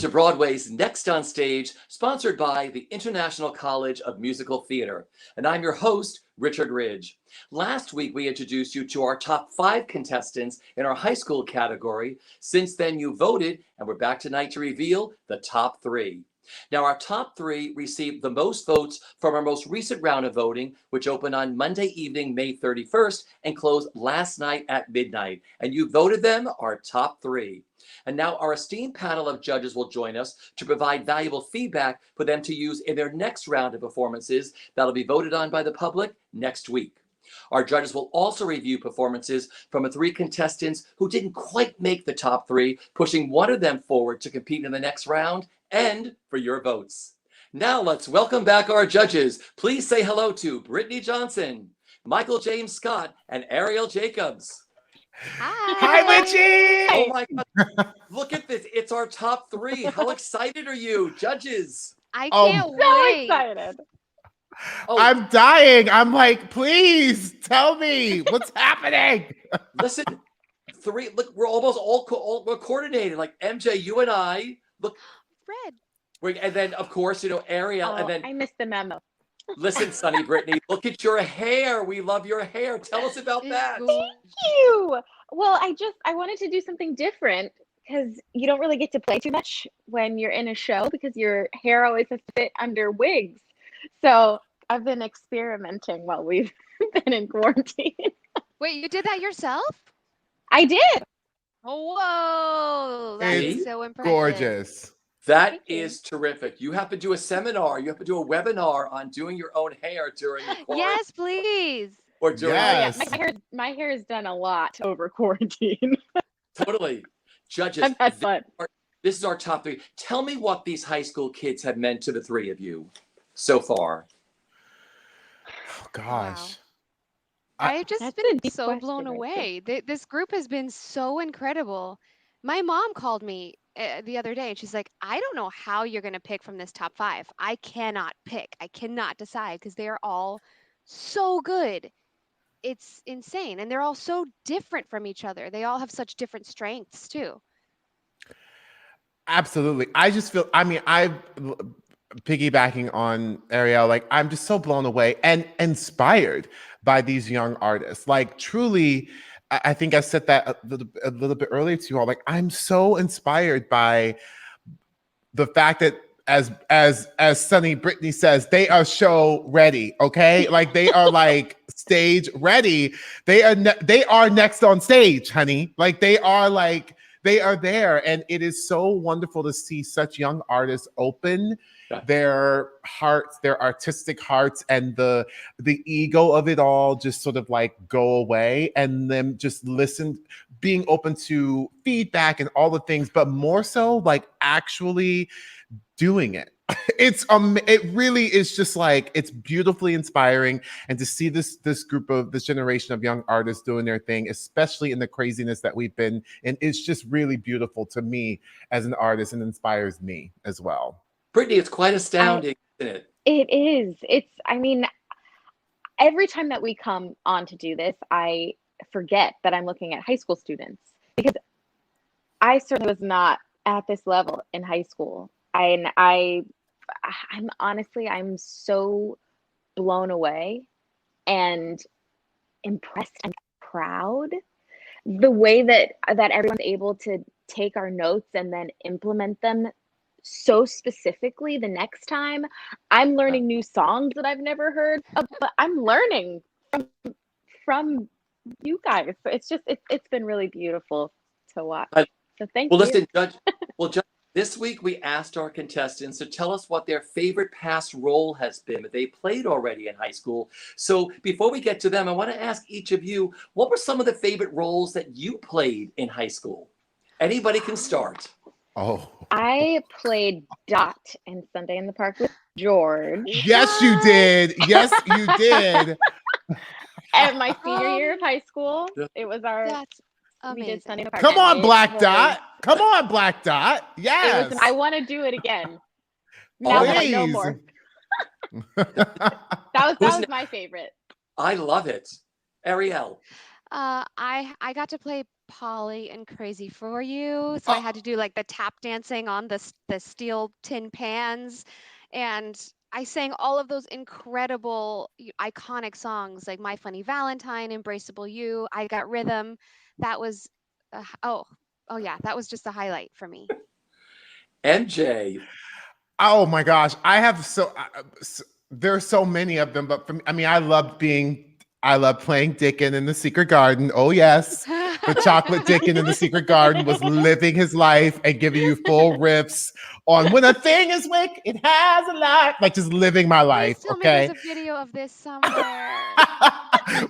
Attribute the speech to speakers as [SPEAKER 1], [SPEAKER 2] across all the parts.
[SPEAKER 1] to Broadway's Next on Stage, sponsored by the International College of Musical Theater. And I'm your host, Richard Ridge. Last week, we introduced you to our top 5 contestants in our high school category. Since then, you voted, and we're back tonight to reveal the top 3. Now, our top 3 received the most votes from our most recent round of voting, which opened on Monday evening, May 31st, and closed last night at midnight. And you voted them our top 3. And now our esteemed panel of judges will join us to provide valuable feedback for them to use in their next round of performances that'll be voted on by the public next week. Our judges will also review performances from the 3 contestants who didn't quite make the top 3, pushing one of them forward to compete in the next round and for your votes. Now let's welcome back our judges. Please say hello to Brittany Johnson, Michael James Scott, and Ariel Jacobs.
[SPEAKER 2] Hi,
[SPEAKER 3] Richie!
[SPEAKER 1] Oh my God, look at this. It's our top 3. How excited are you, judges?
[SPEAKER 2] I can't wait.
[SPEAKER 3] So excited.
[SPEAKER 1] Oh,
[SPEAKER 3] I'm dying. I'm like, please tell me what's happening.
[SPEAKER 1] listen, 3, look, we're almost all we're coordinated. Like MJ, you and I, look.
[SPEAKER 2] Red.
[SPEAKER 1] And then, of course, Ariel. And then
[SPEAKER 3] I missed the memo.
[SPEAKER 1] listen, Sunny Brittany, look at your hair. We love your hair. Tell us about that.
[SPEAKER 3] Thank you. Well, I wanted to do something different because you don't really get to play too much when you're in a show because your hair always has to fit under wigs. So I've been experimenting while we've been in quarantine.
[SPEAKER 2] Wait, you did that yourself?
[SPEAKER 3] I did.
[SPEAKER 2] Oh, whoa. That
[SPEAKER 1] It's
[SPEAKER 2] is so impressive.
[SPEAKER 3] Gorgeous.
[SPEAKER 1] That
[SPEAKER 3] Thank you.
[SPEAKER 1] is terrific. You have to do a seminar. You have to do a webinar on doing your own hair during the quarantine.
[SPEAKER 2] Yes, please.
[SPEAKER 1] Or during
[SPEAKER 3] Yes. My hair has done a lot over quarantine.
[SPEAKER 1] Totally. Judges,
[SPEAKER 3] I've had fun.
[SPEAKER 1] this is our top 3. Tell me what these high school kids have meant to the 3 of you so far.
[SPEAKER 3] Oh, gosh.
[SPEAKER 2] I've just
[SPEAKER 3] That's a
[SPEAKER 2] been
[SPEAKER 3] deep
[SPEAKER 2] so
[SPEAKER 3] question
[SPEAKER 2] blown
[SPEAKER 3] right
[SPEAKER 2] away. This group has been so incredible. My mom called me the other day and she's like, I don't know how you're going to pick from this top 5. I cannot pick. I cannot decide because they are all so good. It's insane. And they're all so different from each other. They all have such different strengths too.
[SPEAKER 3] Absolutely. I just feel, I'm piggybacking on Ariel, like I'm just so blown away and inspired by these young artists. Like truly, I think I said that a little bit earlier to you all. Like I'm so inspired by the fact that as Sunny Brittany says, they are show ready. Okay, like they are like stage ready. They are next on stage, honey. Like they are there, and it is so wonderful to see such young artists open their hearts, their artistic hearts, and the ego of it all just sort of like go away, and them just listen, being open to feedback and all the things, but more so like actually doing it. It really is just like, it's beautifully inspiring, and to see this generation of young artists doing their thing, especially in the craziness that we've been in, it's just really beautiful to me as an artist and inspires me as well.
[SPEAKER 1] Brittany, it's quite astounding, isn't it?
[SPEAKER 3] It is. Every time that we come on to do this, I forget that I'm looking at high school students because I certainly was not at this level in high school. I'm honestly, I'm so blown away and impressed and proud. The way that everyone's able to take our notes and then implement them so specifically the next time. I'm learning new songs that I've never heard of, but I'm learning from you guys. So it's been really beautiful to watch. So thank you.
[SPEAKER 1] Listen, Judge, this week we asked our contestants to tell us what their favorite past role has been that they played already in high school. So before we get to them, I want to ask each of you, what were some of the favorite roles that you played in high school? Anybody can start.
[SPEAKER 3] Oh, I played Dot in Sunday in the Park with George. Yes, you did. Yes, you did. At my senior year of high school, it was our.
[SPEAKER 2] That's
[SPEAKER 3] We
[SPEAKER 2] amazing.
[SPEAKER 3] did Sunday in the Park.
[SPEAKER 1] Oh,
[SPEAKER 3] and
[SPEAKER 1] Come
[SPEAKER 3] it
[SPEAKER 1] on,
[SPEAKER 3] was-
[SPEAKER 1] Black Dot. Come on, Black Dot. Yes.
[SPEAKER 3] I want to do it again. Now that I know
[SPEAKER 1] Please.
[SPEAKER 3] more. That was my favorite.
[SPEAKER 1] I love it. Ariel.
[SPEAKER 2] I got to play Polly and Crazy for You. So I had to do like the tap dancing on the steel tin pans, and I sang all of those incredible, iconic songs like My Funny Valentine, Embraceable You, I Got Rhythm. That was, oh, oh yeah, that was just a highlight for me.
[SPEAKER 1] MJ.
[SPEAKER 3] Oh my gosh, I have there's so many of them, but for me, I mean, I love playing Dickon in the Secret Garden. Oh yes, the chocolate Dickon in the Secret Garden was living his life and giving you full riffs on when a thing is wick, it has a life, like just living my
[SPEAKER 2] Please
[SPEAKER 3] life.
[SPEAKER 2] tell me there's
[SPEAKER 3] Okay.
[SPEAKER 2] a video of this somewhere.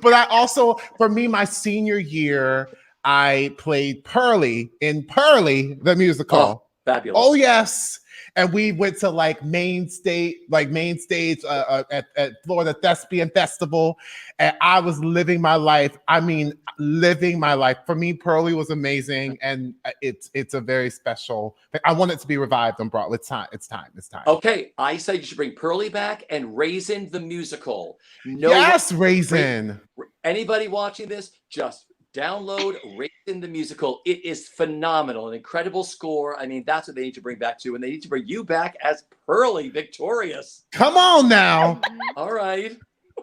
[SPEAKER 3] But I also, for me, my senior year, I played Pearly in Pearly the
[SPEAKER 1] Oh,
[SPEAKER 3] musical. Oh
[SPEAKER 1] fabulous.
[SPEAKER 3] yes, and we went to like main stage at Florida Thespian Festival, and I was living my life. I mean, living my life. For me, Pearly was amazing, and it's a very special. I want it to be revived and brought. It's time. It's time. It's time.
[SPEAKER 1] Okay, I say you should bring Pearly back and Raisin the musical. No one,
[SPEAKER 3] Yes, Raisin.
[SPEAKER 1] anybody watching this, just download Raisin the musical. It is phenomenal, an incredible score. I mean, that's what they need to bring back too, and they need to bring you back as Pearly, victorious.
[SPEAKER 3] Come on now.
[SPEAKER 1] All right.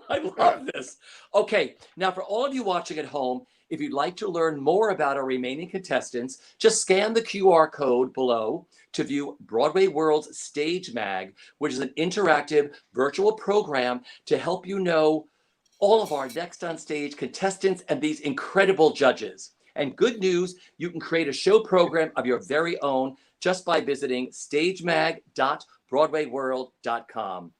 [SPEAKER 1] I love this. Okay, now for all of you watching at home, if you'd like to learn more about our remaining contestants, just scan the QR code below to view Broadway World's Stage Mag, which is an interactive virtual program to help you know all of our next on stage contestants and these incredible judges. And good news, you can create a show program of your very own just by visiting stagemag.broadwayworld.com.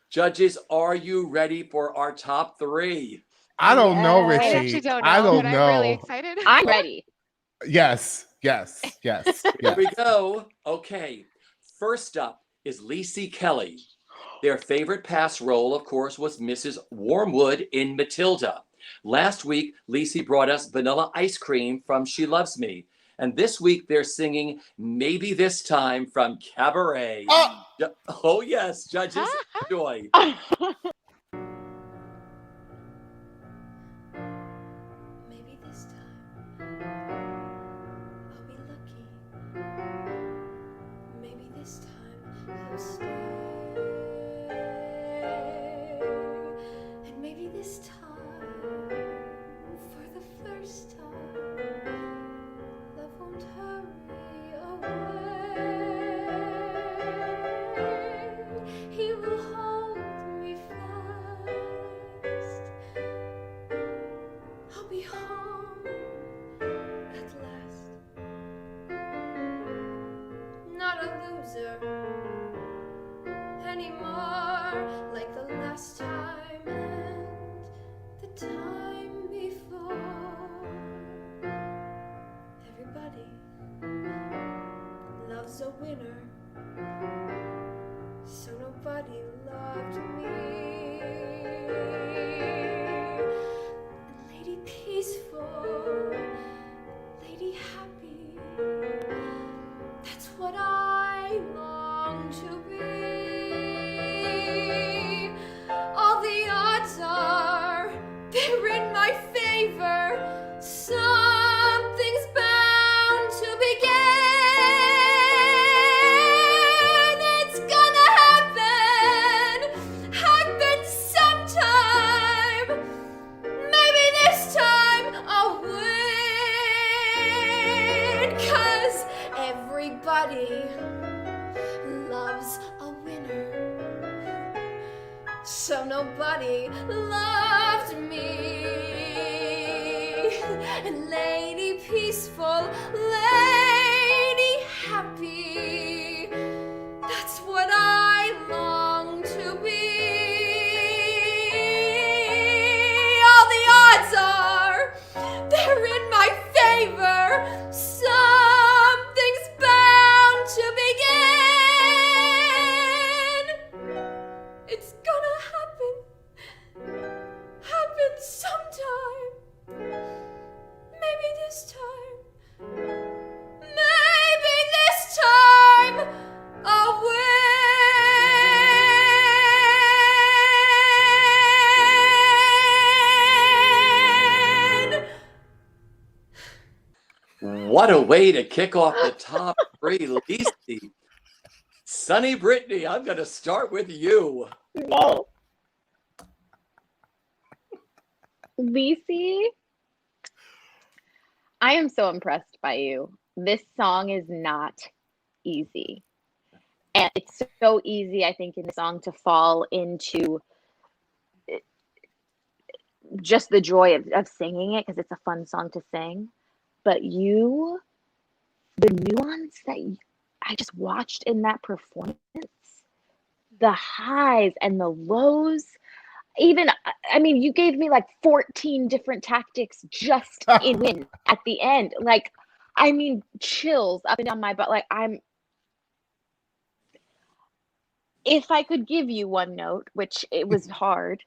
[SPEAKER 1] Judges, are you ready for our top three?
[SPEAKER 3] I don't know,
[SPEAKER 2] I actually
[SPEAKER 3] Richie.
[SPEAKER 2] don't
[SPEAKER 3] I
[SPEAKER 2] know, but
[SPEAKER 3] don't
[SPEAKER 2] I'm really
[SPEAKER 3] know.
[SPEAKER 2] excited.
[SPEAKER 4] I'm ready.
[SPEAKER 3] Yes, yes, yes,
[SPEAKER 1] Here
[SPEAKER 3] yes.
[SPEAKER 1] we go. Okay. First up is Lisey Kelly. Their favorite past role, of course, was Mrs. Wormwood in Matilda. Last week, Lisey brought us Vanilla Ice Cream from She Loves Me. And this week, they're singing Maybe This Time from Cabaret. Oh, yes, judges, enjoy.
[SPEAKER 5] Maybe this time I'll be lucky. Maybe this time he'll stay. And maybe this time, for the first time, love won't hurry away. He will hold me fast. I'll be home at last. Not a loser anymore, like the last time and the time before. Everybody loves a winner, so nobody loved me. And Lady Peaceful, Lady Happy, that's what I long to be. All the odds are they're in my favor. Something's bound to begin. It's gonna happen sometime. Maybe this time I'll win. 'Cause everybody loves a winner, so nobody loved me. And Lady Peaceful, Lady Happy, that's what I long to be. All the odds are they're in my favor. Something's bound to begin. It's gonna happen sometime. Maybe this time. Maybe this time I'll win.
[SPEAKER 1] What a way to kick off the top three, Lisey. Sunny Brittany, I'm going to start with you.
[SPEAKER 4] No. Lisey, I am so impressed by you. This song is not easy. And it's so easy, I think, in the song to fall into just the joy of singing it because it's a fun song to sing. But the nuance that I just watched in that performance, the highs and the lows, even, I mean, you gave me like 14 different tactics just in win at the end. Like, I mean, chills up and down my butt. Like, if I could give you one note, which it was hard,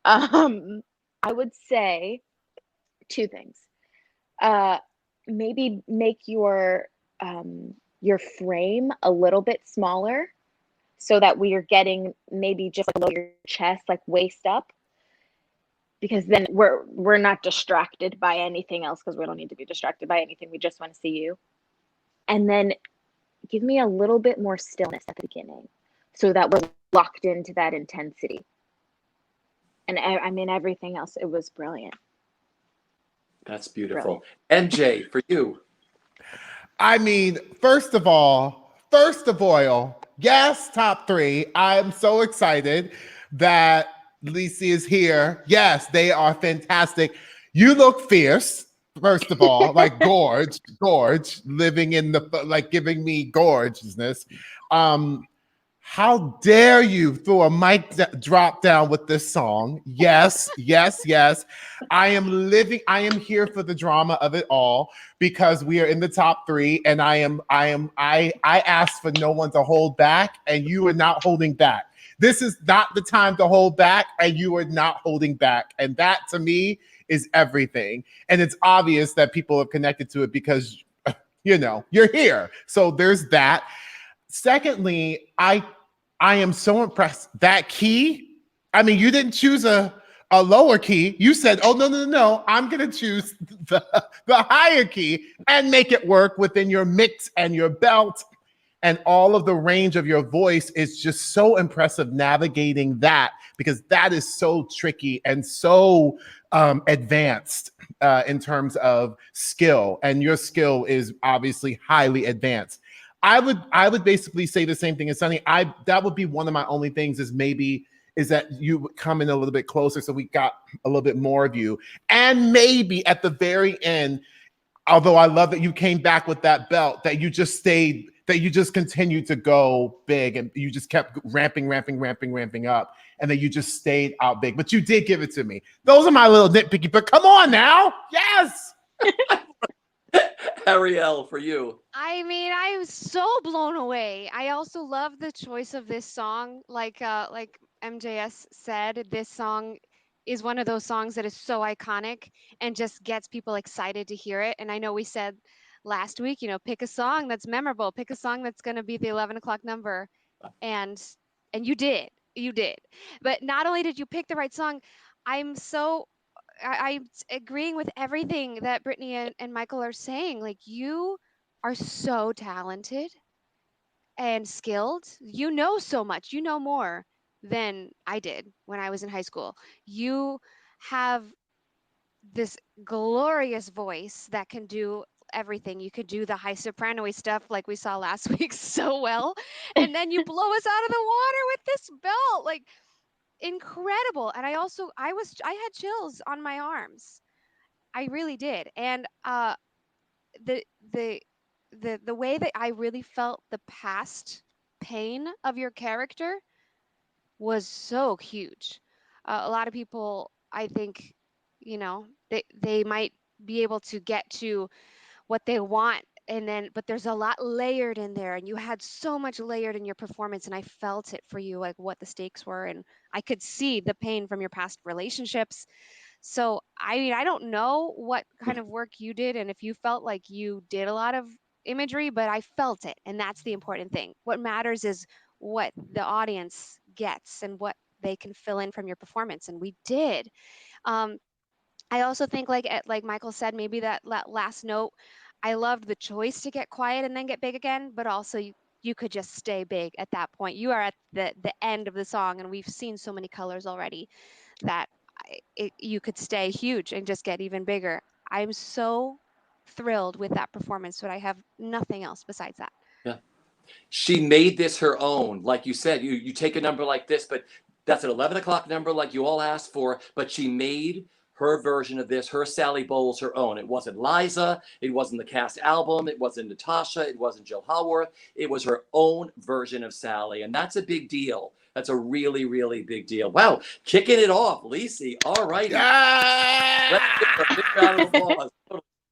[SPEAKER 4] I would say two things. Maybe make your frame a little bit smaller so that we are getting maybe just below your chest, like waist up, because then we're not distracted by anything else because we don't need to be distracted by anything. We just want to see you. And then give me a little bit more stillness at the beginning so that we're locked into that intensity. And I mean, everything else, it was brilliant.
[SPEAKER 1] That's beautiful. MJ, for you.
[SPEAKER 3] I mean, first of all, yes, top three. I'm so excited that Lisey is here. Yes, they are fantastic. You look fierce, first of all, like gorge, living in the, like giving me gorgeousness. How dare you throw a mic drop down with this song? Yes, yes, yes. I am here for the drama of it all because we are in the top three, and I asked for no one to hold back, and you are not holding back. This is not the time to hold back, and you are not holding back. And that to me is everything. And it's obvious that people have connected to it because you're here. So there's that. Secondly, I am so impressed. That key, I mean, you didn't choose a lower key. You said, oh, no. I'm going to choose the higher key and make it work within your mix and your belt. And all of the range of your voice is just so impressive navigating that, because that is so tricky and so advanced in terms of skill. And your skill is obviously highly advanced. I would basically say the same thing as Sunny. That would be one of my only things is that you would come in a little bit closer so we got a little bit more of you. And maybe at the very end, although I love that you came back with that belt, that you just continued to go big and you just kept ramping up, and then you just stayed out big. But you did give it to me. Those are my little nitpicky, but come on now. Yes.
[SPEAKER 1] Ariel, for you.
[SPEAKER 2] I mean, I was so blown away. I also love the choice of this song. Like MJS said, this song is one of those songs that is so iconic and just gets people excited to hear it. And I know we said last week, pick a song that's memorable, pick a song that's going to be the 11 o'clock number. And you did. You did. But not only did you pick the right song, I'm so I'm agreeing with everything that Brittany and Michael are saying. Like, you are so talented and skilled. You know so much. You know more than I did when I was in high school. You have this glorious voice that can do everything. You could do the high soprano stuff like we saw last week so well. And then you blow us out of the water with this belt. Like, incredible. And I had chills on my arms. I really did. And the the the way that I really felt the past pain of your character was so huge. A lot of people, I think, they might be able to get to what they want, but there's a lot layered in there, and you had so much layered in your performance, and I felt it for you, like what the stakes were, and I could see the pain from your past relationships. So, I mean, I don't know what kind of work you did and if you felt like you did a lot of imagery, but I felt it. And that's the important thing. What matters is what the audience gets and what they can fill in from your performance. And we did. Um, I also think, like Michael said, maybe that last note, I loved the choice to get quiet and then get big again, but also you could just stay big at that point. You are at the end of the song, and we've seen so many colors already that you could stay huge and just get even bigger. I'm so thrilled with that performance, but I have nothing else besides that.
[SPEAKER 1] Yeah. She made this her own. Like you said, you take a number like this, but that's an 11 o'clock number like you all asked for, but she made her version of this, her Sally Bowles, her own. It wasn't Liza, it wasn't the cast album, it wasn't Natasha, it wasn't Jill Haworth. It was her own version of Sally, and that's a big deal. That's a really, really big deal. Wow, kicking it off, Lisey. All righty. Let's give her a big round of applause.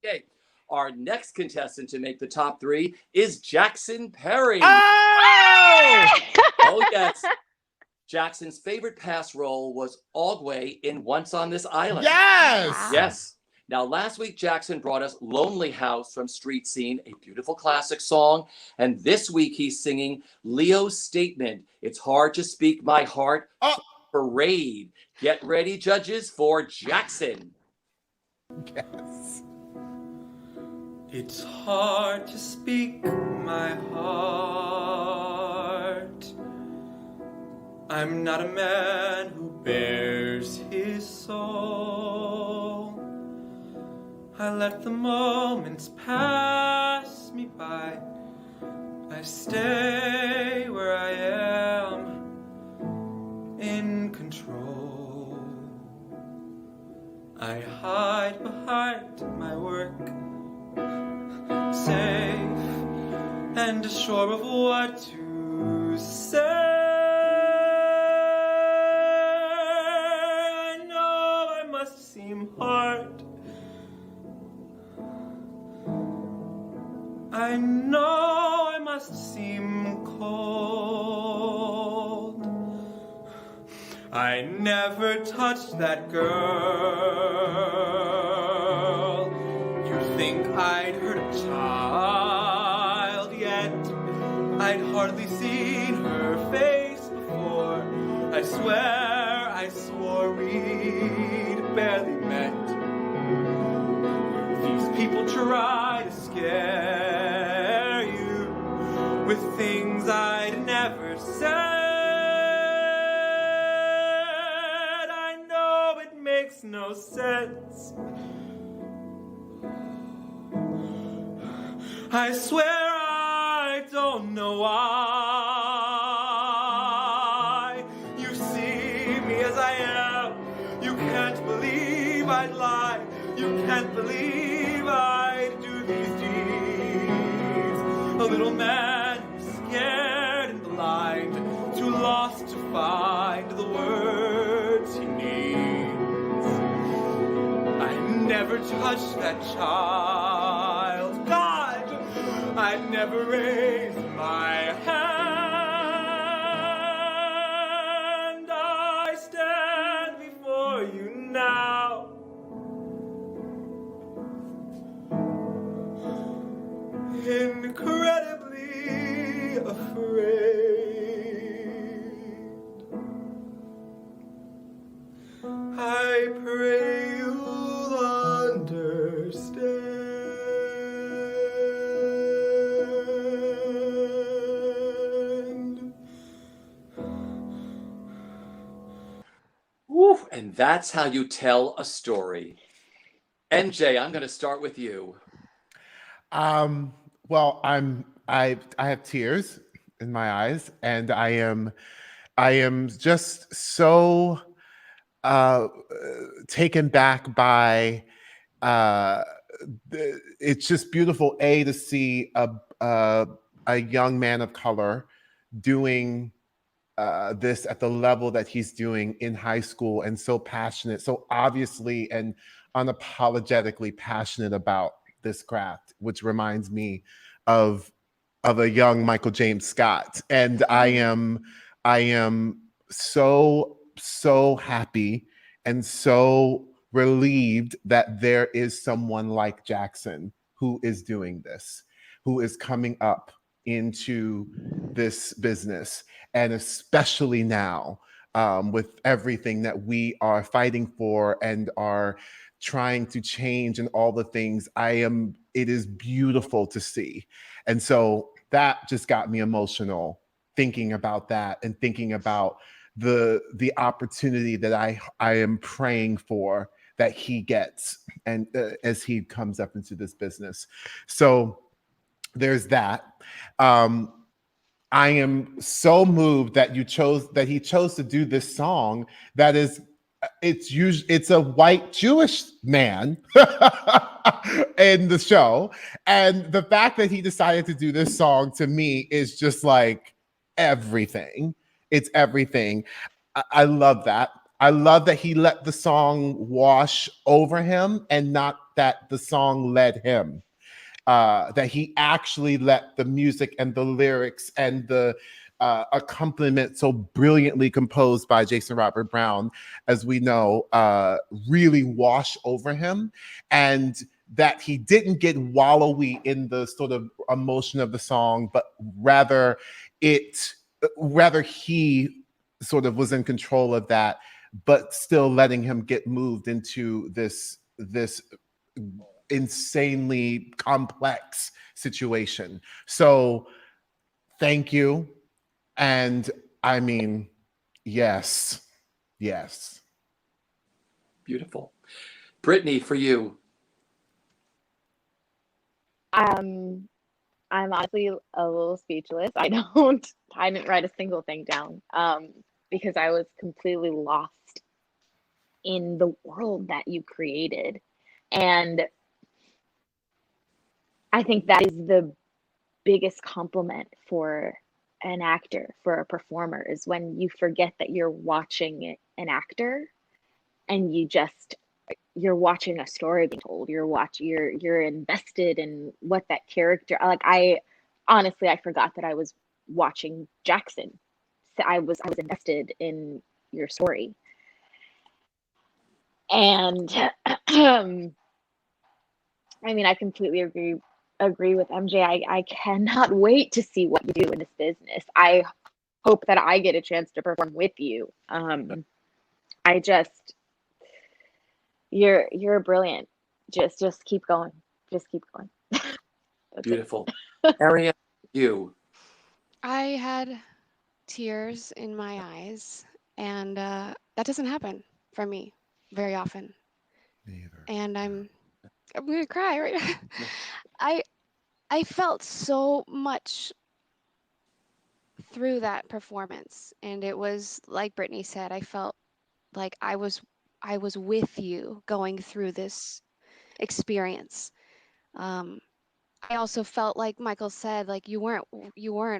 [SPEAKER 1] Okay, our next contestant to make the top 3 is Jackson Perry.
[SPEAKER 3] Oh!
[SPEAKER 1] Oh, yes. Jackson's favorite past role was Ogway in Once on This Island.
[SPEAKER 3] Yes!
[SPEAKER 1] Yes. Now, last week, Jackson brought us Lonely House from Street Scene, a beautiful classic song. And this week, he's singing Leo's Statement, It's Hard to Speak My Heart, Parade. Get ready, judges, for Jackson.
[SPEAKER 3] Yes.
[SPEAKER 6] It's hard to speak my heart. I'm not a man who bears his soul. I let the moments pass me by. I stay where I am, in control. I hide behind my work, safe and assured of what to say. I know I must seem hard. I know I must seem cold. I never touched that girl. You think I'd hurt a child yet? I'd hardly seen her face before. I swear I swore we'd barely met. These people try to scare you with things I'd never said. I know it makes no sense. I swear I don't know why. You see me as I am. You can't believe I'd lie. You can't believe I'd do these deeds. A little man who's scared and blind, too lost to find the words he needs. I never touched that child. God! I'd never raised my hand. I stand before you now, incredibly afraid. I pray you'll understand.
[SPEAKER 1] Woo, and that's how you tell a story. MJ, I'm going to start with you.
[SPEAKER 3] Well, I have tears in my eyes, and I am just so taken back by it's just beautiful to see a young man of color doing this at the level that he's doing in high school, and so passionate, so obviously and unapologetically passionate about this craft, which reminds me of a young Michael James Scott. And I am so happy and so relieved that there is someone like Jackson who is doing this, who is coming up into this business, and especially now with everything that we are fighting for and are trying to change and all the things. I am it is beautiful to see. And so that just got me emotional thinking about that and thinking about the opportunity that I am praying for that he gets, and as he comes up into this business. So there's that. I am so moved that he chose to do this song that is it's a white Jewish man in the show. And the fact that he decided to do this song to me is just like everything. It's everything. I love that. I love that he let the song wash over him and not that the song led him. That he actually let the music and the lyrics and the accompaniment so brilliantly composed by Jason Robert Brown, as we know, really wash over him, and that he didn't get wallowy in the sort of emotion of the song, but rather he sort of was in control of that, but still letting him get moved into this insanely complex situation. So thank you. And I mean, yes.
[SPEAKER 1] Beautiful. Brittany, for you.
[SPEAKER 4] I'm honestly a little speechless. I didn't write a single thing down because I was completely lost in the world that you created. And I think that is the biggest compliment for an actor, for a performer, is when you forget that you're watching an actor and you're watching a story being told. You're invested in what that character, like, I honestly, I forgot that I was watching Jackson. So I was invested in your story. And I mean, I completely agree with MJ. I cannot wait to see what you do in this business. I hope that I get a chance to perform with you. I just you're brilliant. Just keep going. Just keep going.
[SPEAKER 1] Beautiful. Ariane, you.
[SPEAKER 2] I had tears in my eyes, and that doesn't happen for me very often.
[SPEAKER 3] Neither.
[SPEAKER 2] And I'm gonna cry right now. I I felt so much through that performance, and it was like Brittany said. I felt like I was with you going through this experience. Um, I also felt like Michael said, like you weren't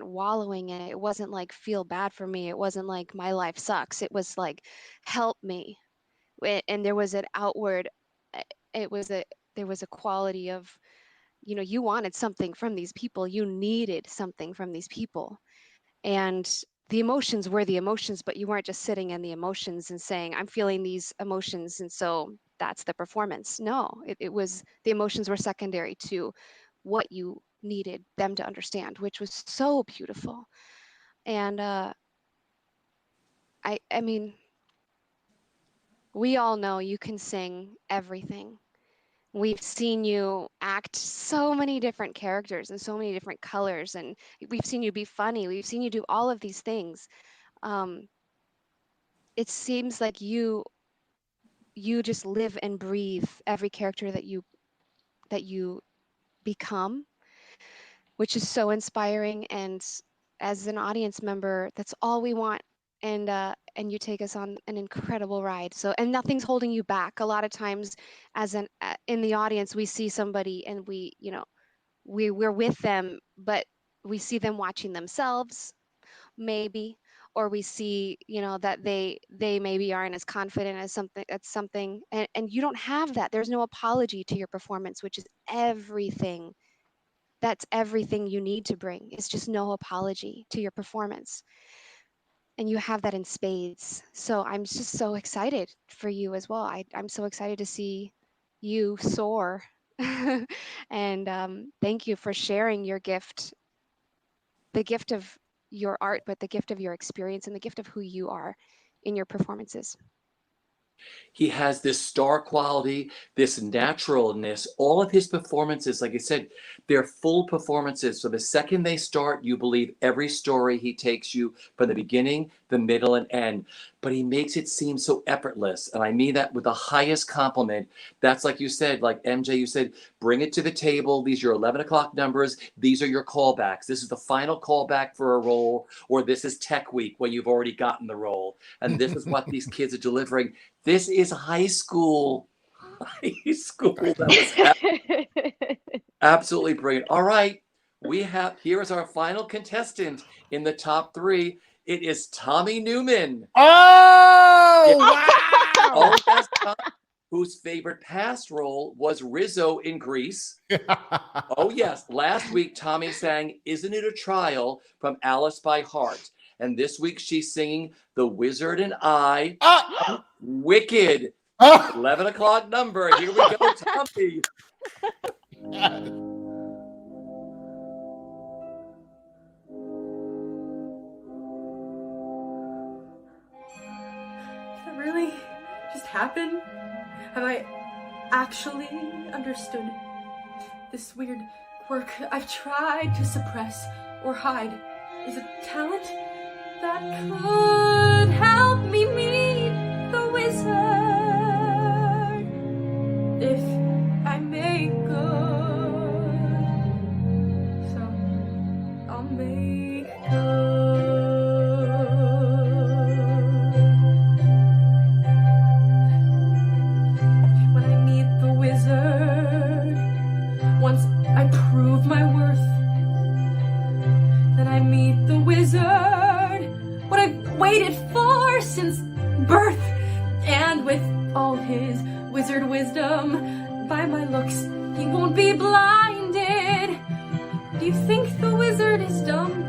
[SPEAKER 2] wallowing in it. It wasn't like feel bad for me. It wasn't like my life sucks. It was like help me. And there was an outward. It was a there was a quality of, you know, you wanted something from these people. You needed something from these people, and the emotions were the emotions, but you weren't just sitting in the emotions and saying, I'm feeling these emotions, and so that's the performance. No, it was the emotions were secondary to what you needed them to understand, which was so beautiful. And I mean, we all know you can sing everything. We've seen you act so many different characters and so many different colors, and we've seen you be funny. We've seen you do all of these things. Um, it seems like you just live and breathe every character that you become, which is so inspiring. And as an audience member, that's all we want. And you take us on an incredible ride. So, and nothing's holding you back. A lot of times, as an in the audience, we see somebody and we, you know, we're with them, but we see them watching themselves, maybe, or we see, you know, that they maybe aren't as confident as something, and you don't have that. There's no apology to your performance, which is everything. That's everything you need to bring. It's just no apology to your performance, and you have that in spades. So I'm just so excited for you as well. I'm so excited to see you soar. And thank you for sharing your gift, the gift of your art, but the gift of your experience and the gift of who you are in your performances.
[SPEAKER 1] He has this star quality, this naturalness. All of his performances, like I said, they're full performances. So the second they start, you believe every story he takes you from the beginning, the middle, and end. But he makes it seem so effortless. And I mean that with the highest compliment. That's like you said, like MJ, you said, bring it to the table. These are your 11 o'clock numbers. These are your callbacks. This is the final callback for a role, or this is Tech Week where you've already gotten the role. And this is what these kids are delivering. This is high school. High school. That was absolutely brilliant. All right. Here is our final contestant in the top 3. It is Tommy Newman.
[SPEAKER 3] Oh, wow.
[SPEAKER 1] Oh, yes, Tom, whose favorite past role was Rizzo in Grease. Oh, yes. Last week, Tommy sang Isn't It a Trial from Alice by Heart. And this week, she's singing The Wizard and I. Wicked. 11 o'clock number. Here we go, Tommy.
[SPEAKER 5] Can it really just happen? Have I actually understood this weird quirk I've tried to suppress or hide? Is a talent that could help me meet the wizard if I make good. So I'll make good. When I meet the wizard, once I prove my worth, then I meet the wizard, what I've waited for since birth. And with all his wizard wisdom, by my looks, he won't be blinded. Do you think the wizard is dumb?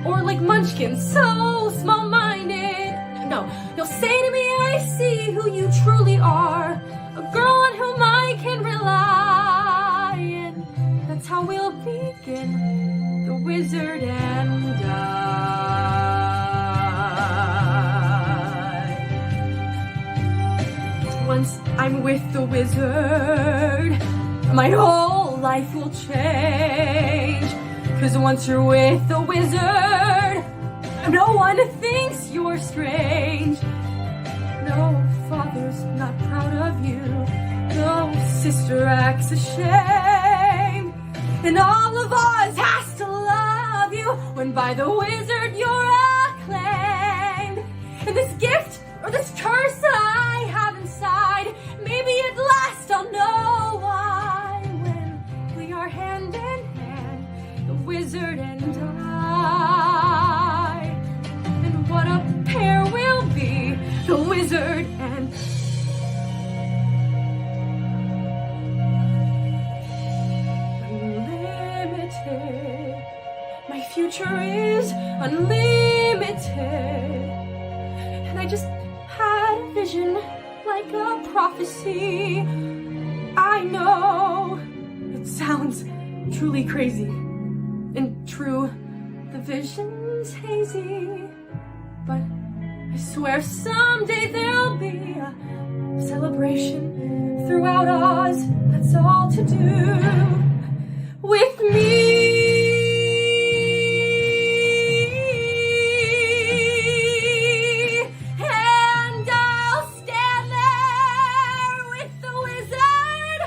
[SPEAKER 5] Or like Munchkin, so small-minded? No, you'll say to me, I see who you truly are, a girl on whom I can rely. And that's how we'll begin, the wizard and I. Once I'm with the wizard, my whole life will change. 'Cause once you're with the wizard, no one thinks you're strange. No father's not proud of you, no sister acts ashamed, and all of Oz has to love you when by the wizard you're acclaimed. And this gift or this curse I have inside, maybe at last I'll know why when we are hand in hand, the wizard and I. And what a pair we'll be, the wizard and unlimited. My future is unlimited. And I just had a vision like a prophecy. I know it sounds truly crazy. And true, the vision's hazy. But I swear someday there'll be a celebration throughout Oz. That's all to do with me. And I'll stand there with the wizard,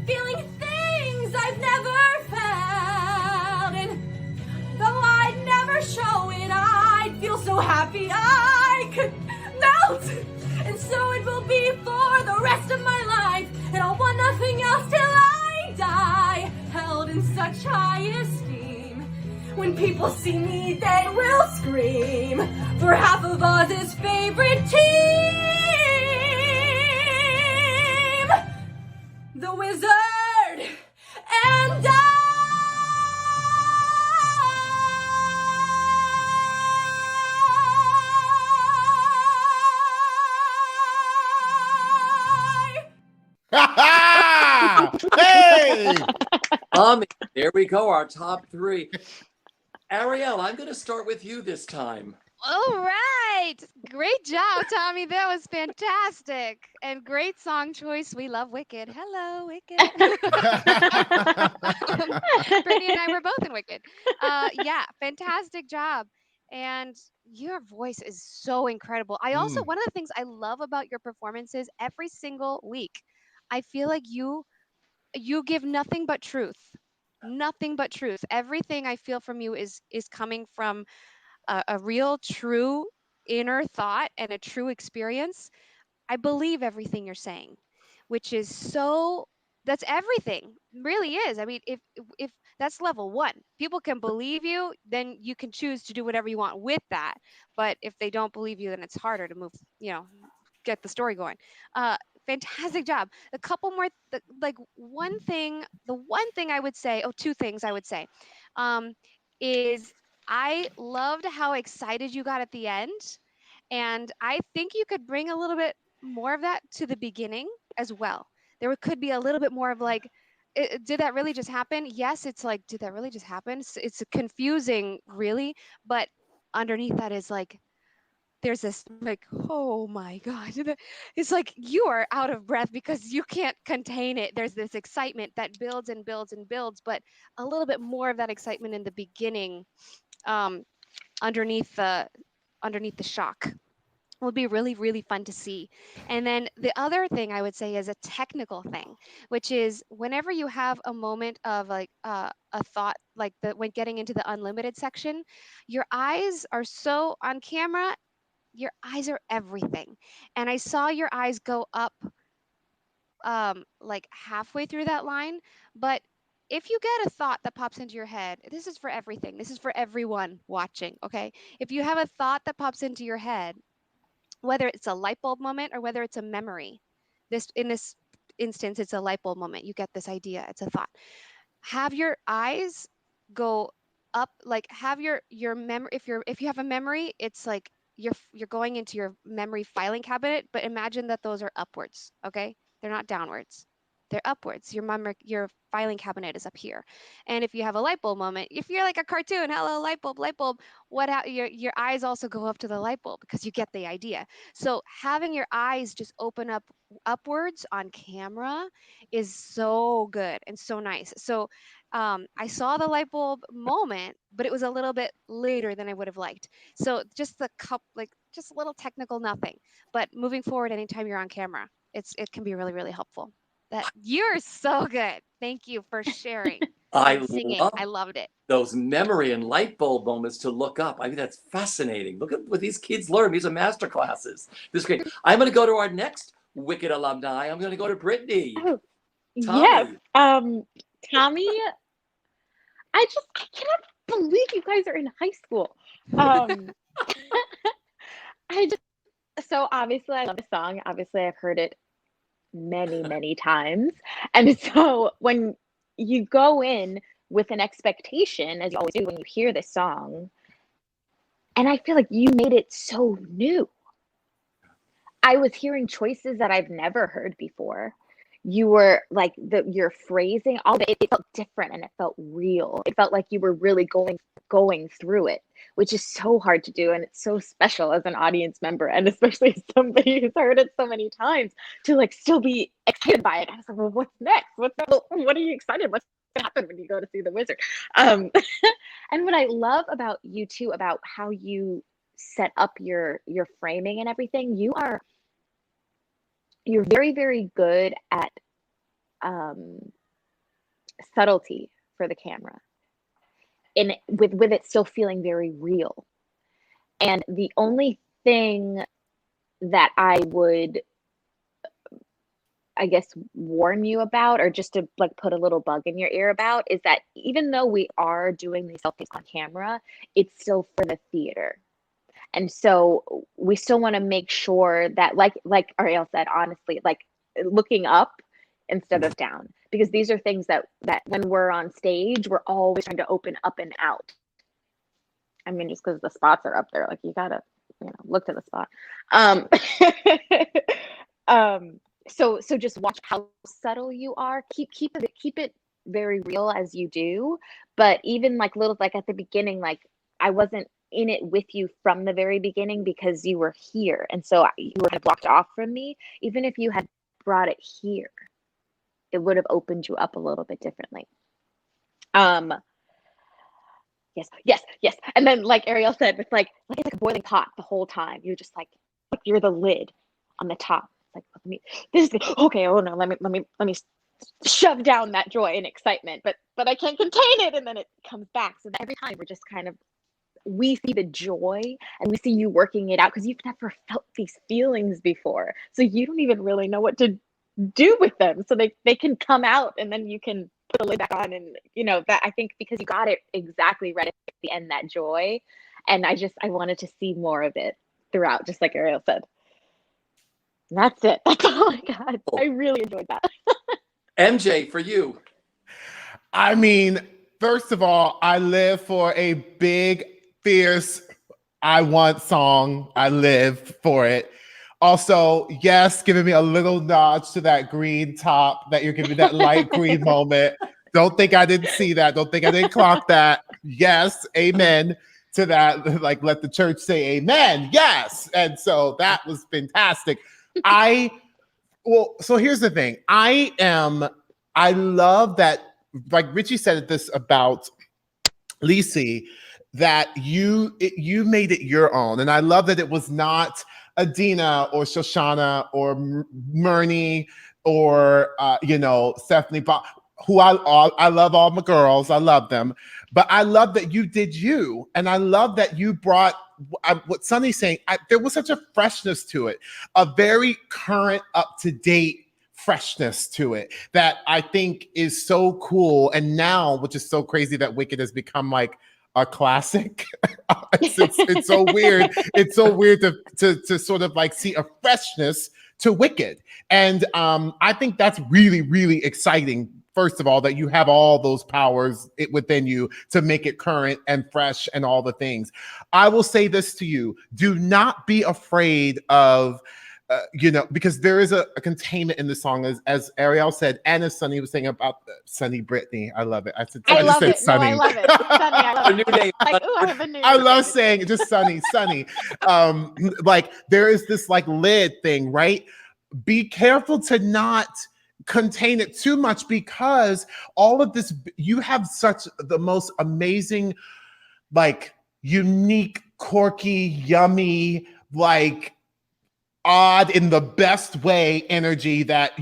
[SPEAKER 5] feeling things I've never felt. And though I'd never show it, I'd feel so happy I could melt. And so it will be for the rest of my life, and I'll want nothing else till I die, held in such high esteem. When people see me, they will scream for half of Oz's favorite team, the wizard and I.
[SPEAKER 3] Hey!
[SPEAKER 1] There we go, our top 3. Ariel, I'm going to start with you this time.
[SPEAKER 2] All right. Great job, Tommy. That was fantastic. And great song choice. We love Wicked. Hello, Wicked. Brittany and I were both in Wicked. Yeah, fantastic job. And your voice is so incredible. I also,
[SPEAKER 3] Mm.
[SPEAKER 2] one of the things I love about your performances every single week, I feel like you give nothing but truth. Nothing but truth. Everything I feel from you is coming from a real, true inner thought and a true experience. I believe everything you're saying, which is so. That's everything. Really is. I mean, if that's level one, people can believe you, then you can choose to do whatever you want with that. But if they don't believe you, then it's harder to move. Get the story going. Uh, Fantastic job. A couple more, like one thing. The one thing I would say, two things I would say, um, is I loved how excited you got at the end, and I think you could bring a little bit more of that to the beginning as well. Could be a little bit more of like, did that really just happen? Yes, it's like, did that really just happen? It's confusing, really, but underneath that is like, there's this like, oh my God. It's like you are out of breath because you can't contain it. There's this excitement that builds and builds and builds, but a little bit more of that excitement in the beginning, um, underneath the shock would be really, really fun to see. And then the other thing I would say is a technical thing, which is whenever you have a moment of like a thought, like when getting into the unlimited section, your eyes are so on camera, your eyes are everything. And I saw your eyes go up like halfway through that line, but if you get a thought that pops into your head, this is for everything. This is for everyone watching, okay? If you have a thought that pops into your head, whether it's a light bulb moment or whether it's a memory, this instance it's a light bulb moment. You get this idea, it's a thought. Have your eyes go up, like have your memory, if you have a memory, it's like you're going into your memory filing cabinet, but imagine that those are upwards, okay? They're not downwards, they're upwards. Your filing cabinet is up here. And if you have a light bulb moment, if you're like a cartoon, hello light bulb, light bulb, your eyes also go up to the light bulb because you get the idea. So having your eyes just open up upwards on camera is so good and so nice. So I saw the light bulb moment, but it was a little bit later than I would have liked. So just like just a little technical nothing. But moving forward, anytime you're on camera, it can be really, really helpful. That you're so good. Thank you for sharing and
[SPEAKER 1] I
[SPEAKER 2] singing.
[SPEAKER 1] love
[SPEAKER 2] I loved it.
[SPEAKER 1] those memory and light bulb moments to look up. I think that's fascinating. Look at what these kids learn. These are master classes. This is great. I'm going to go to our next Wicked alumni. I'm going to go to Brittany.
[SPEAKER 4] Oh, yes.
[SPEAKER 1] Tommy.
[SPEAKER 4] Tommy, I cannot believe you guys are in high school. Um, I just, so obviously I love the song. Obviously I've heard it many, many times. And so when you go in with an expectation, as you always do when you hear this song, and I feel like you made it so new. I was hearing choices that I've never heard before. You were like your phrasing, all of it felt different and it felt real. It felt like you were really going through it, which is so hard to do, and it's so special as an audience member, and especially as somebody who's heard it so many times, to like still be excited by it. I was like, well, what's next? What are you excited? What's gonna happen when you go to see the wizard? And what I love about you too, about how you set up your framing and everything, you're very, very good at subtlety for the camera, and with it still feeling very real. And the only thing that I would, I guess, warn you about, or just to like put a little bug in your ear about, is that even though we are doing these selfies on camera, it's still for the theater. And so we still want to make sure that, like Ariel said, honestly, like looking up instead of down, because these are things that when we're on stage, we're always trying to open up and out. I mean, just because the spots are up there, like you gotta, look to the spot. So just watch how subtle you are. Keep it very real as you do. But even like little, like at the beginning, like I wasn't in it with you from the very beginning because you were here. And so you were kind of blocked off from me. Even if you had brought it here, it would have opened you up a little bit differently. Yes. And then like Ariel said, it's like it's like a boiling pot the whole time. You're just like you're the lid on the top. It's like, let me, this is good. Okay, oh no, let me shove down that joy and excitement, but I can't contain it, and then it comes back. So that every time we're just kind of, we see the joy and we see you working it out because you've never felt these feelings before. So you don't even really know what to do with them. So they can come out and then you can put the lid back on. And you know, that I think because you got it exactly right at the end, that joy. And I wanted to see more of it throughout, just like Ariel said. And that's it. That's all I got. I really enjoyed that.
[SPEAKER 1] MJ, for you.
[SPEAKER 3] I mean, first of all, I live for a big, fierce, I want song. I live for it. Also, yes, giving me a little nod to that green top that you're giving, that light green moment. Don't think I didn't see that. Don't think I didn't clock that. Yes, amen to that. Like, let the church say amen. Yes. And so that was fantastic. So here's the thing. I love that, like Richie said this about Lisey, that you made it your own. And I love that it was not Adina or Shoshana or Myrnie or Stephanie, who I love all my girls. I love them. But I love that you did you. And I love that you brought what Sunny's saying. There was such a freshness to it, a very current, up-to-date freshness to it that I think is so cool. And now, which is so crazy, that Wicked has become like a classic. It's so weird. It's so weird to sort of like see a freshness to Wicked. And I think that's really, really exciting. First of all, that you have all those powers within you to make it current and fresh and all the things. I will say this to you. Do not be afraid of, because there is a containment in the song, as Ariel said, and as Sunny was saying about Sunny Brittany. I love it. I just said Sunny.
[SPEAKER 4] No, I love it. Sunny, I love
[SPEAKER 1] A new name.
[SPEAKER 4] Like, I have a new
[SPEAKER 3] I love saying it, just Sunny. Like there is this like lid thing, right? Be careful to not contain it too much, because all of this, you have such the most amazing, like unique, quirky, yummy, like odd in the best way energy that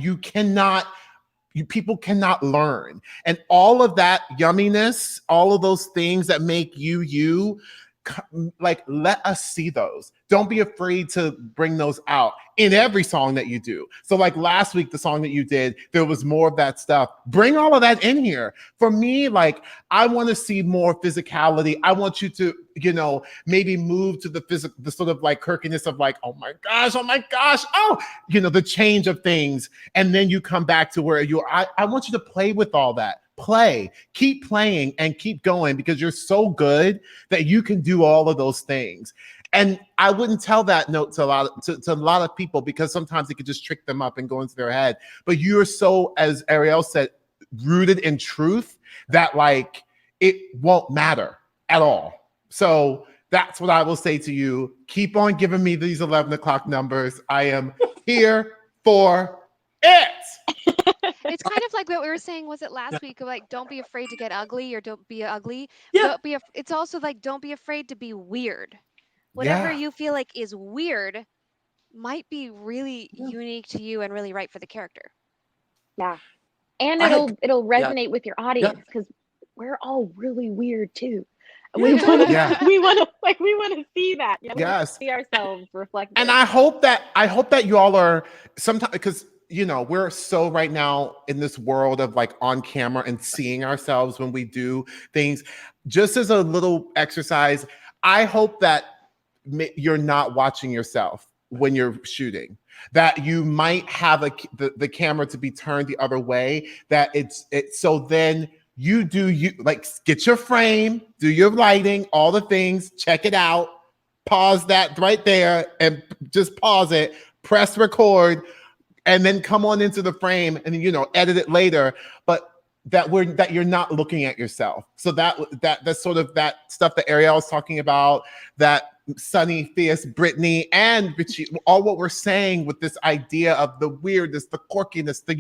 [SPEAKER 3] people cannot learn. And all of that yumminess, all of those things that make you, like, let us see those. Don't be afraid to bring those out in every song that you do. So like last week, the song that you did, there was more of that stuff. Bring all of that in here. For me, like, I want to see more physicality. I want you to, maybe move to the sort of like quirkiness of like, oh my gosh, the change of things. And then you come back to where I want you to play with all that. Keep playing and keep going, because you're so good that you can do all of those things. And I wouldn't tell that note to a lot of people, because sometimes it could just trick them up and go into their head. But you're so, as Ariel said, rooted in truth that like it won't matter at all. So that's what I will say to you. Keep on giving me these 11 o'clock numbers. I am here for it.
[SPEAKER 2] It's kind of like what we were saying, was it last week? Like, don't be afraid to get ugly, or don't be ugly.
[SPEAKER 1] Yeah.
[SPEAKER 2] It's also like, don't be afraid to be weird. Whatever you feel like is weird might be really unique to you and really right for the character.
[SPEAKER 4] Yeah. And it'll resonate with your audience, because we're all really weird too. We want to see that. We want to see ourselves reflected.
[SPEAKER 3] And I hope that you all are sometimes, because we're so right now in this world of like on camera and seeing ourselves when we do things. Just as a little exercise, I hope that you're not watching yourself when you're shooting, that you might have the camera to be turned the other way, that it's so then you like get your frame, do your lighting, all the things, check it out, pause that right there and just pause it, press record, and then come on into the frame and edit it later. But that you're not looking at yourself. So that's sort of that stuff that Ariel was talking about, that Sunny, Fierce, Brittany, and Richie, all what we're saying with this idea of the weirdness, the quirkiness, the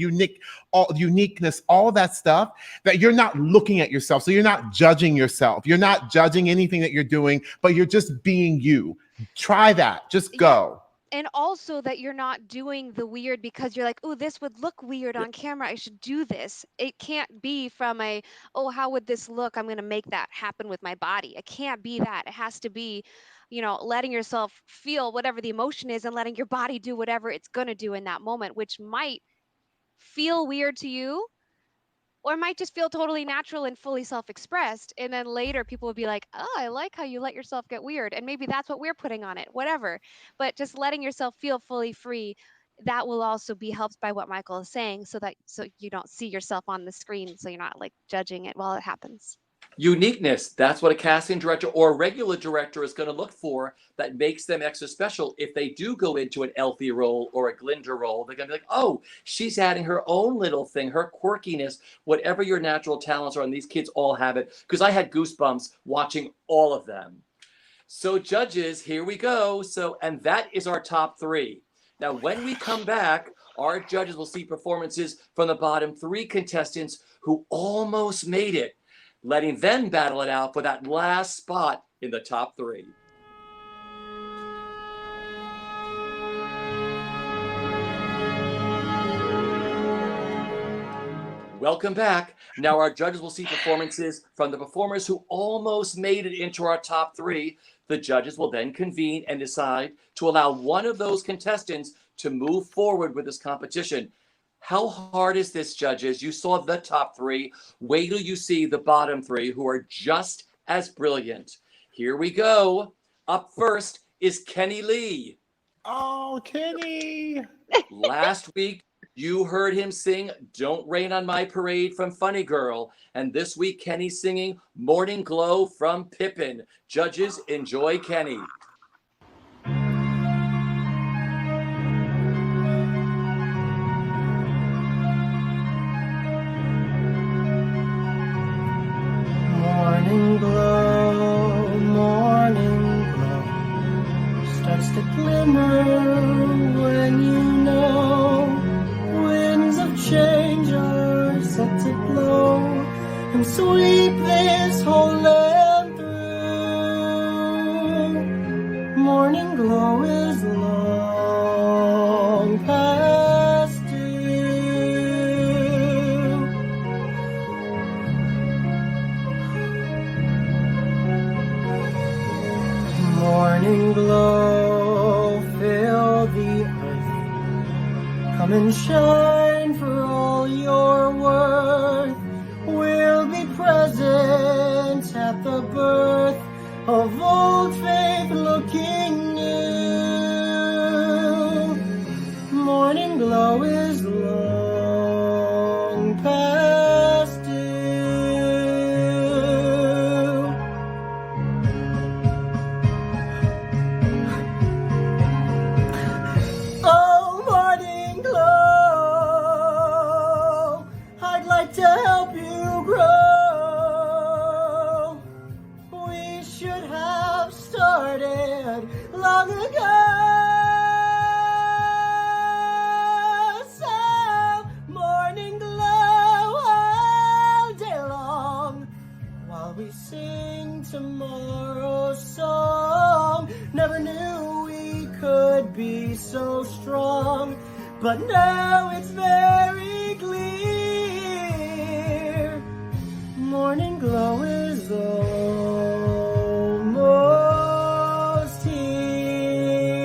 [SPEAKER 3] uniqueness, all that stuff, that you're not looking at yourself. So you're not judging yourself. You're not judging anything that you're doing, but you're just being you. Try that. Just go.
[SPEAKER 2] And also that you're not doing the weird because you're like, oh, this would look weird on camera, I should do this. It can't be from oh, how would this look? I'm going to make that happen with my body. It can't be that. It has to be, letting yourself feel whatever the emotion is and letting your body do whatever it's going to do in that moment, which might feel weird to you, or might just feel totally natural and fully self-expressed. And then later people will be like, oh, I like how you let yourself get weird. And maybe that's what we're putting on it, whatever. But just letting yourself feel fully free, that will also be helped by what Michael is saying, so you don't see yourself on the screen, so you're not like judging it while it happens.
[SPEAKER 1] Uniqueness, that's what a casting director or a regular director is going to look for, that makes them extra special. If they do go into an Elfie role or a Glinda role, they're going to be like, oh, she's adding her own little thing, her quirkiness, whatever your natural talents are, and these kids all have it, because I had goosebumps watching all of them. So judges, here we go. And that is our top 3. Now, when we come back, our judges will see performances from the bottom 3 contestants who almost made it, letting them battle it out for that last spot in the top 3. Welcome back. Now our judges will see performances from the performers who almost made it into our top 3. The judges will then convene and decide to allow one of those contestants to move forward with this competition. How hard is this, judges? You saw the top 3. Wait till you see the bottom 3 who are just as brilliant. Here we go. Up first is Kenny Lee.
[SPEAKER 3] Oh, Kenny.
[SPEAKER 1] Last week, you heard him sing Don't Rain on My Parade from Funny Girl. And this week, Kenny's singing Morning Glow from Pippin. Judges, enjoy Kenny.
[SPEAKER 7] Morning glow, starts to glimmer when you know winds of change are set to blow and sweep this whole land through. Morning glow is long past due. Morning glow, fill the earth. Come and shine for all your worth. We'll be present at the birth of old faith looking new. Morning glow is long past due. Oh, morning glow, I'd like to help you grow. We should have started long ago. So, morning glow all day long while we sing tomorrow's song. Never knew we could be so strong, but now it's very clear. Morning glow is almost here.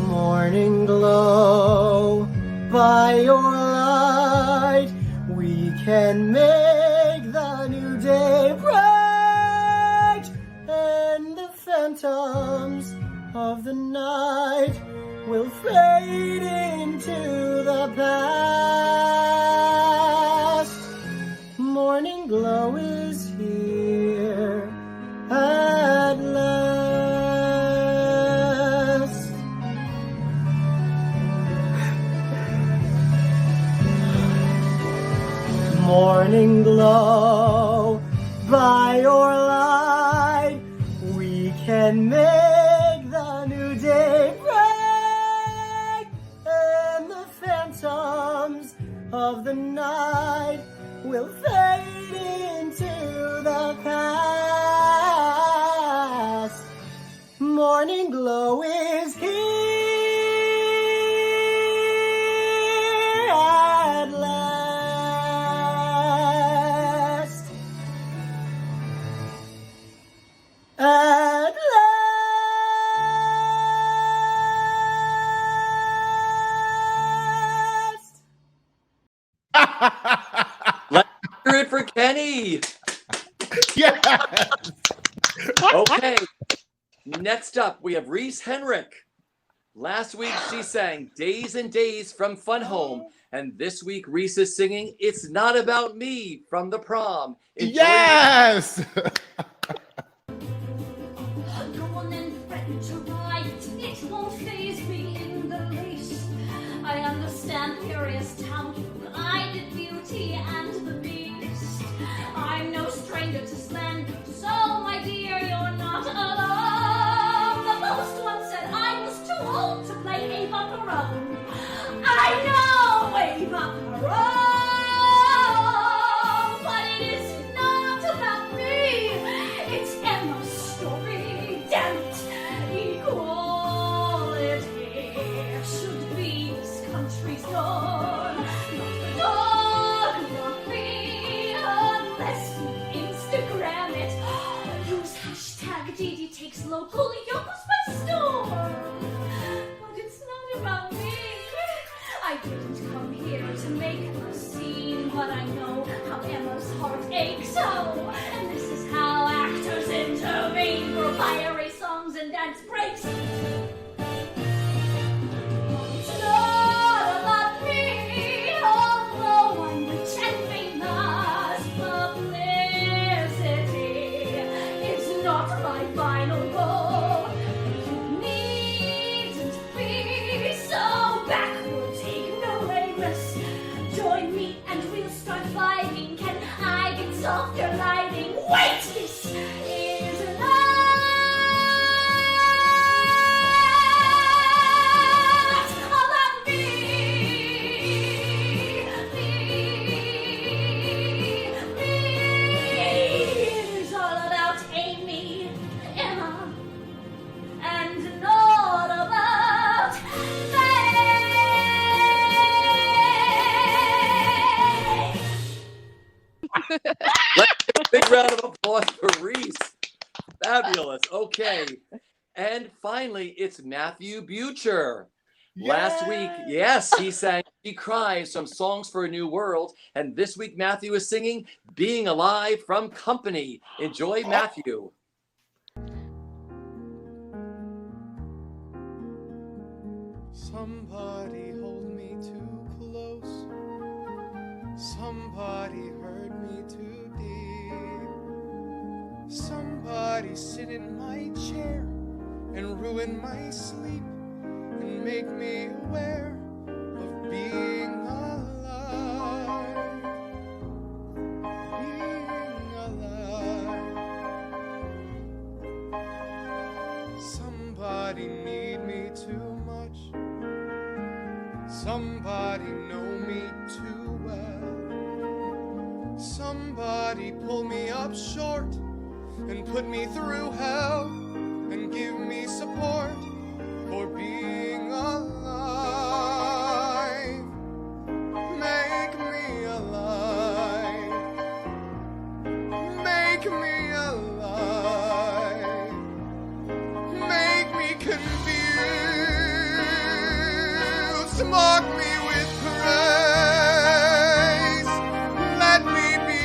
[SPEAKER 7] Morning glow, by your light, we can make the new day bright, and the phantoms of the night will fade into the past. Morning glow is here at last. Morning glow, by your light, we can make the new day bright, and the phantoms of the night will fade into the past. Morning glow is here at last. At last.
[SPEAKER 1] Let's hear it for Kenny.
[SPEAKER 3] Yes.
[SPEAKER 1] Okay. Next up, we have Reese Henrik. Last week, she sang Days and Days from Fun Home. And this week, Reese is singing It's Not About Me from The Prom. Enjoy.
[SPEAKER 3] Yes.
[SPEAKER 5] Go on and threaten to write. It won't faze me in the least. I understand furious town. I did Beauty and the Beast. I'm no stranger to slander, so my dear, you're not alone. The post once said I was too old to play Ava Perón. I know Ava Perón, but it is not about me. It's Emma's story, damn it. Equality should be this country's norm. Not the dog, not me, unless you Instagram it. Use hashtag Didi takes local yokos by storm. But it's not about me. I didn't come here to make a scene, but I know how Emma's heart aches so. And this is how actors intervene for fiery songs and dance breaks. It's not about me, although I'm rich and famous. Publicity is not my final goal. You needn't be so backwards, ignoramus. Join me and we'll start fighting. Can I get softer lighting? Wait, this is not about me. It's all about Amy, Emma, and not about me.
[SPEAKER 1] Let's give a big round of applause for Reese. Fabulous. Okay. And finally, it's Matthew Butcher. Last week, yes, he sang She Cries from Songs for a New World. And this week, Matthew is singing Being Alive from Company. Enjoy, Matthew.
[SPEAKER 6] Somebody hold me too close. Somebody hurt me too deep. Somebody sit in my chair and ruin my sleep and make me aware of being alive. Being alive. Somebody need me too much. Somebody know me too well. Somebody pull me up short and put me through hell and give me support for being alive. Make me alive. Make me alive. Make me confused. Mark me with praise. Let me be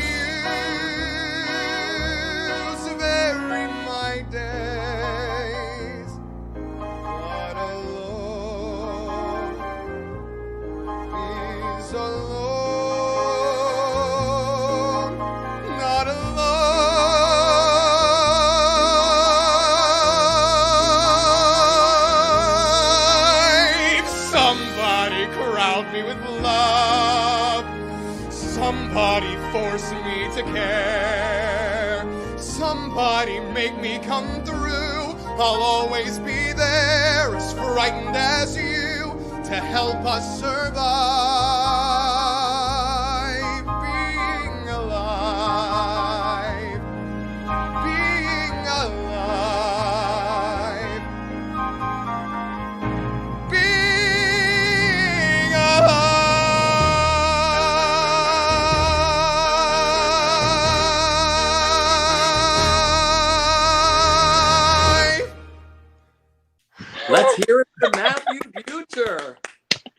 [SPEAKER 6] used. Vary my days. Not alone is alone. Not alive. Somebody cry.
[SPEAKER 3] Somebody force me to care. Somebody make me come through. I'll always be there, as frightened as you, to help us survive. Being alive. Being alive. Being alive.
[SPEAKER 1] Let's hear it for Matthew Butcher.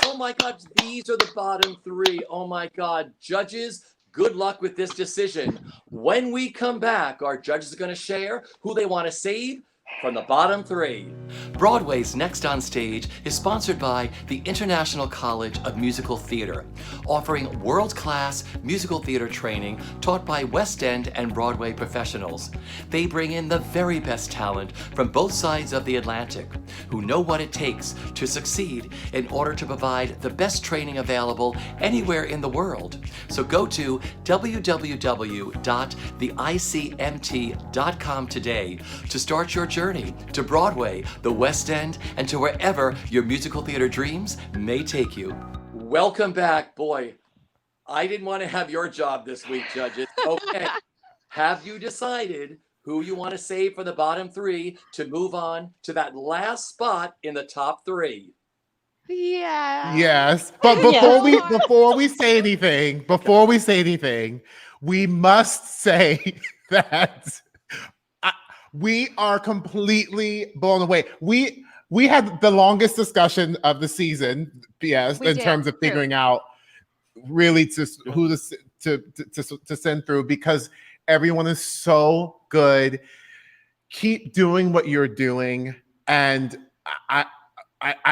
[SPEAKER 1] Oh my God, these are the bottom three. Oh my God, judges, good luck with this decision. When we come back, our judges are going to share who they want to save from the bottom three. Broadway's Next on Stage is sponsored by the International College of Musical Theater, offering world-class musical theater training taught by West End and Broadway professionals. They bring in the very best talent from both sides of the Atlantic, who know what it takes to succeed in order to provide the best training available anywhere in the world. So go to www.theicmt.com today to start your journey to Broadway, the West End, and to wherever your musical theater dreams may take you. Welcome back. Boy, I didn't want to have your job this week, judges. Okay. Have you decided who you want to save for the bottom three to move on to that last spot in the top three?
[SPEAKER 2] Yeah.
[SPEAKER 3] Yes, but before we say anything, we must say that we are completely blown away. We had the longest discussion of the season, yes, in terms of figuring out really who to send through, because everyone is so good. Keep doing what you're doing, and I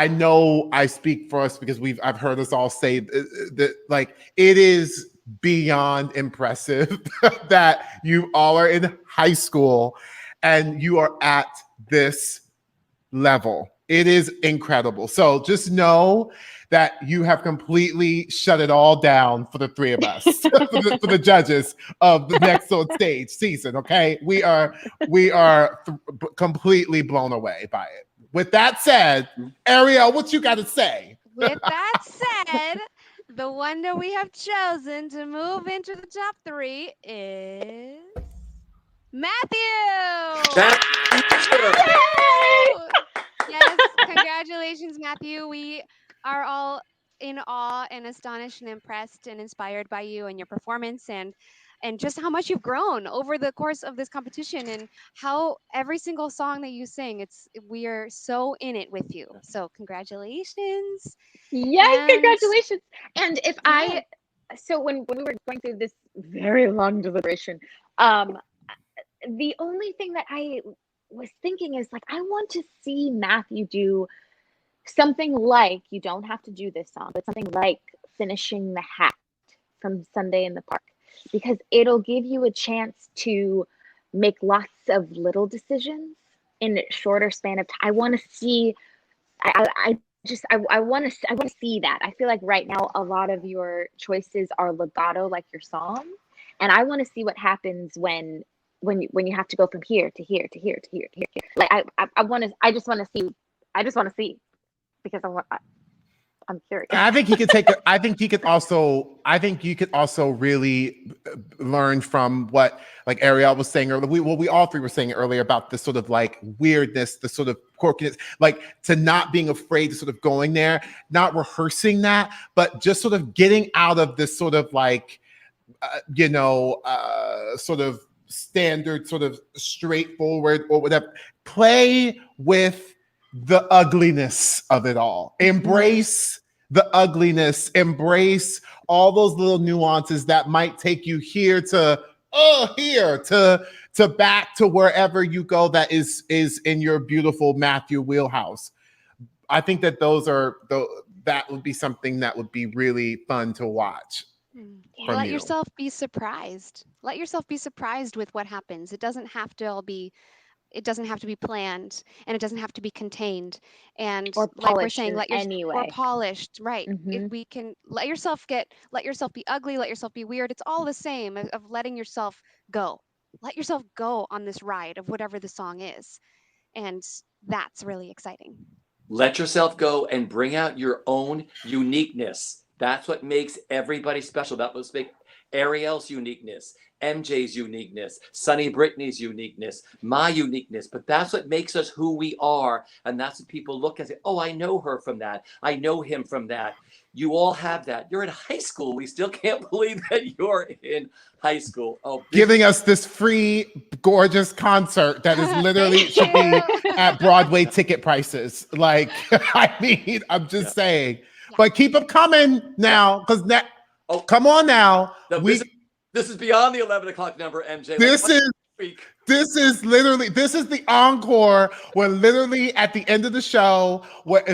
[SPEAKER 3] know I speak for us because I've heard us all say that like it is beyond impressive that you all are in high school and you are at this level. It is incredible. So just know that you have completely shut it all down for the three of us, for the judges of the Next on Stage season. Okay, we are completely blown away by it. With that said, Ariel, what you got to say?
[SPEAKER 2] With that said, the one that we have chosen to move into the top three is Matthew. Yes, congratulations, Matthew. We are all in awe and astonished and impressed and inspired by you and your performance and just how much you've grown over the course of this competition and how every single song that you sing, we are so in it with you. So congratulations.
[SPEAKER 4] Yes, congratulations. And so when we were going through this very long deliberation, the only thing that I was thinking is like, I want to see Matthew do something like, you don't have to do this song, but something like Finishing the Hat from Sunday in the Park, because it'll give you a chance to make lots of little decisions in a shorter span of time. I want to see, I want to see that. I feel like right now a lot of your choices are legato, like your song, and I want to see what happens when you have to go from here to here to here to here to here. Like I just want to see because I'm curious.
[SPEAKER 3] I think he could take. I think you could also really learn from what like Ariel was saying earlier. We all three were saying earlier about the sort of like weirdness, the sort of quirkiness, like to not being afraid to sort of going there, not rehearsing that, but just sort of getting out of this sort of like, sort of standard, sort of straightforward or whatever. Play with the ugliness of it all. Embrace the ugliness. Embrace all those little nuances that might take you here to back to wherever you go that is in your beautiful Matthew wheelhouse. I think that that would be something that would be really fun to watch.
[SPEAKER 2] Let yourself be surprised. Let yourself be surprised with what happens. It doesn't have to all be It doesn't have to be planned, and it doesn't have to be contained. And
[SPEAKER 4] Or
[SPEAKER 2] like we're
[SPEAKER 4] polished
[SPEAKER 2] saying,
[SPEAKER 4] in any
[SPEAKER 2] or
[SPEAKER 4] way.
[SPEAKER 2] polished, right?
[SPEAKER 4] Mhm.
[SPEAKER 2] We can let yourself be ugly, let yourself be weird. It's all the same of letting yourself go. Let yourself go on this ride of whatever the song is, and that's really exciting.
[SPEAKER 1] Let yourself go and bring out your own uniqueness. That's what makes everybody special. That was make Ariel's uniqueness, MJ's uniqueness, Sunny Brittany's uniqueness, my uniqueness. But that's what makes us who we are. And that's what people look and say, oh, I know her from that. I know him from that. You all have that. You're in high school. We still can't believe that you're in high school. Oh,
[SPEAKER 3] Giving us this free, gorgeous concert that is literally should be at Broadway ticket prices. Like, I mean, I'm just saying. But keep them coming now, because
[SPEAKER 1] Oh,
[SPEAKER 3] come on now.
[SPEAKER 1] no, this is beyond the 11 o'clock number, MJ.
[SPEAKER 3] This is the encore where literally at the end of the show, what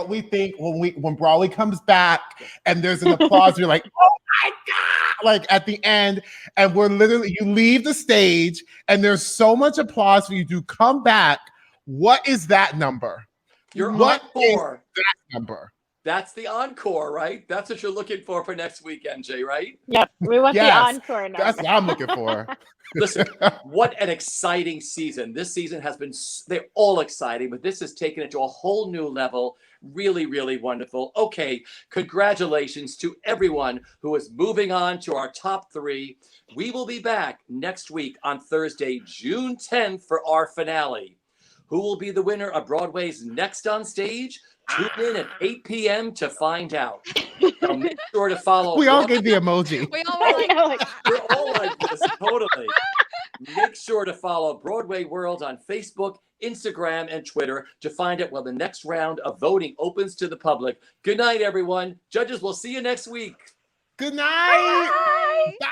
[SPEAKER 3] we think when Broadway comes back and there's an applause, you're like, oh my God, like at the end, and you leave the stage and there's so much applause for you to come back. What is that number?
[SPEAKER 1] What encore.
[SPEAKER 3] Is that number?
[SPEAKER 1] That's the encore, right? That's what you're looking for next week, MJ, right?
[SPEAKER 4] Yep, we want the encore number.
[SPEAKER 3] That's what I'm looking for.
[SPEAKER 1] Listen, what an exciting season. This season has been, they're all exciting, but this has taken it to a whole new level. Really, really wonderful. Okay, congratulations to everyone who is moving on to our top 3. We will be back next week on Thursday, June 10th for our finale. Who will be the winner of Broadway's Next on Stage? Tune in at 8 p.m. to find out. Now make sure to follow.
[SPEAKER 3] We all gave the emoji.
[SPEAKER 2] We all were like,
[SPEAKER 1] we're all like this, totally. Make sure to follow Broadway World on Facebook, Instagram, and Twitter to find out when the next round of voting opens to the public. Good night, everyone. Judges, we'll see you next week.
[SPEAKER 3] Good night.
[SPEAKER 2] bye.
[SPEAKER 3] Bye.